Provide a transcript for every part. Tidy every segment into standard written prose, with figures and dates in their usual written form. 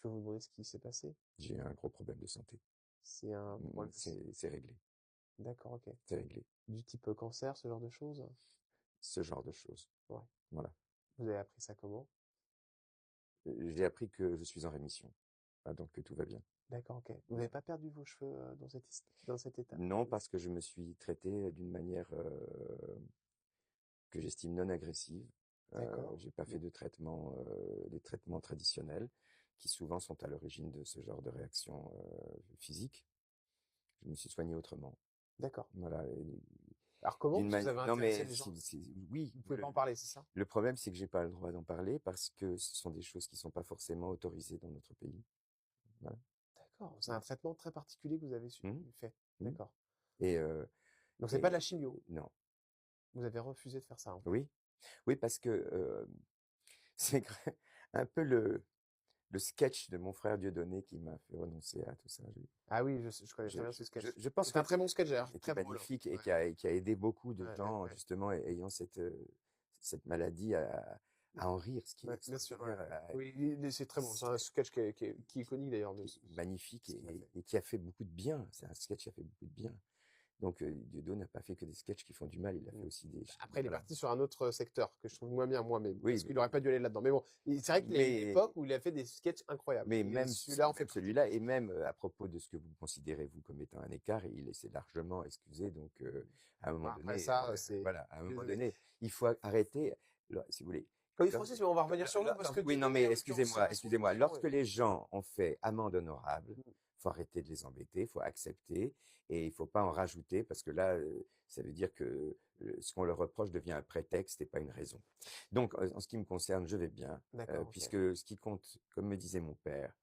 peux vous demander ce qui s'est passé? J'ai un gros problème de santé. C'est un problème C'est réglé, d'accord, OK. c'est réglé. Du type, cancer, ce genre de choses? Ce genre de choses. Ouais. Voilà. Vous avez appris ça comment? J'ai appris que je suis en rémission. Ah, donc que tout va bien. D'accord, OK. Vous n'avez pas perdu vos cheveux, dans cet état? Non, parce que je me suis traité d'une manière que j'estime non agressive. D'accord. J'ai pas fait Bon, de traitement, les traitements traditionnels, qui souvent sont à l'origine de ce genre de réaction physique. Je me suis soigné autrement. d'accord. Voilà. Alors comment? D'une Parce que vous manière, avez non intéressé mais les gens. oui. Vous pouvez pas en parler, c'est ça? Le problème, c'est que j'ai pas le droit d'en parler parce que ce sont des choses qui sont pas forcément autorisées dans notre pays. Voilà. D'accord. C'est un traitement très particulier que vous avez Mhm. fait. Mhm. D'accord. Et, Donc c'est pas de la et chimio. non. Vous avez refusé de faire ça, en fait. Oui. Oui, parce que c'est un peu le sketch de mon frère Dieudonné qui m'a fait renoncer à tout ça. Ah oui, je connais très bien ce sketch. Je pense C'est un que très bon sketch d'ailleurs, était très drôle. magnifique et Ouais, qui a aidé beaucoup de ouais, ouais, gens ouais. justement ayant cette maladie à en rire, ce qui est Ouais, bien sûr, ouais, extraordinaire, ouais. Oui, c'est très bon. C'est un sketch qui est iconique d'ailleurs de qui est magnifique ce qu'il a fait. et qui a fait beaucoup de bien. C'est un sketch qui a fait beaucoup de bien. Donc Dieudonné n'a pas fait que des sketchs qui font du mal, il a fait Mm. aussi Après, il est voilà. parti sur un autre secteur que je trouve moins bien, moi, mais Oui, parce qu'il aurait pas dû aller là-dedans. Mais bon, c'est vrai qu'il a eu une mais époque où il a fait des sketchs incroyables. Mais Et même, celui-là en fait même partie. celui-là, et même à propos de ce que vous considérez vous comme étant un écart, il s'est largement excusé. Donc, à un Bon, moment après donné, ça, c'est, voilà, à un moment désolé. donné, il faut arrêter, si vous voulez. Oui, lor- Francis, mais on va revenir sur vous parce que Oui, non, Dieudonné, mais en l'occurrence, c'est excusez-moi, pas son excusez-moi. émission. Lorsque les gens ont fait amende honorable, faut arrêter de les embêter, faut accepter, et il faut pas en rajouter parce que là, ça veut dire que ce qu'on leur reproche devient un prétexte et pas une raison. Donc, en ce qui me concerne, je vais bien, D'accord, ok. puisque ce qui compte, comme me disait mon père,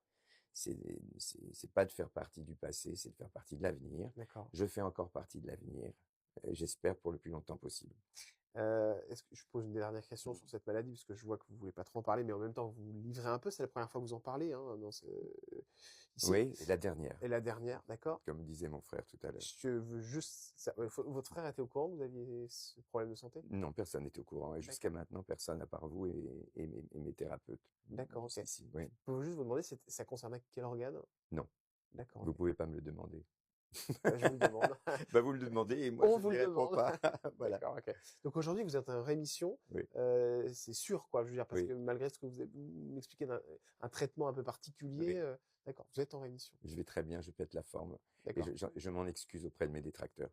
c'est c'est pas de faire partie du passé, c'est de faire partie de l'avenir. D'accord. Je fais encore partie de l'avenir, j'espère pour le plus longtemps possible. Est-ce que je pose une dernière question sur cette maladie parce que je vois que vous voulez pas trop en parler, mais en même temps vous vous livrez un peu. C'est la première fois que vous en parlez, hein, ici. Oui, et la dernière, Et la dernière, d'accord. comme disait mon frère tout à l'heure. Je veux juste, votre frère était au courant que vous aviez ce problème de santé? Non, personne n'était au courant, et jusqu'à D'accord. maintenant, personne à part vous et mes thérapeutes D'accord, ok. jusqu'ici. Oui, Je peux juste vous demander, ça concernait quel organe? non, D'accord, vous ok. pouvez pas me le demander. Bah, je vous le demande. Bah, vous me le demandez et moi On je vous n'y le réponds demande. pas. Voilà. D'accord, ok. Donc aujourd'hui, vous êtes en rémission, Oui, c'est sûr, quoi. Je veux dire, parce que oui, malgré ce que vous m'expliquez un traitement un peu particulier, oui. d'accord, vous êtes en rémission. Je vais très bien, je pète la forme et D'accord. je m'en excuse auprès de mes détracteurs.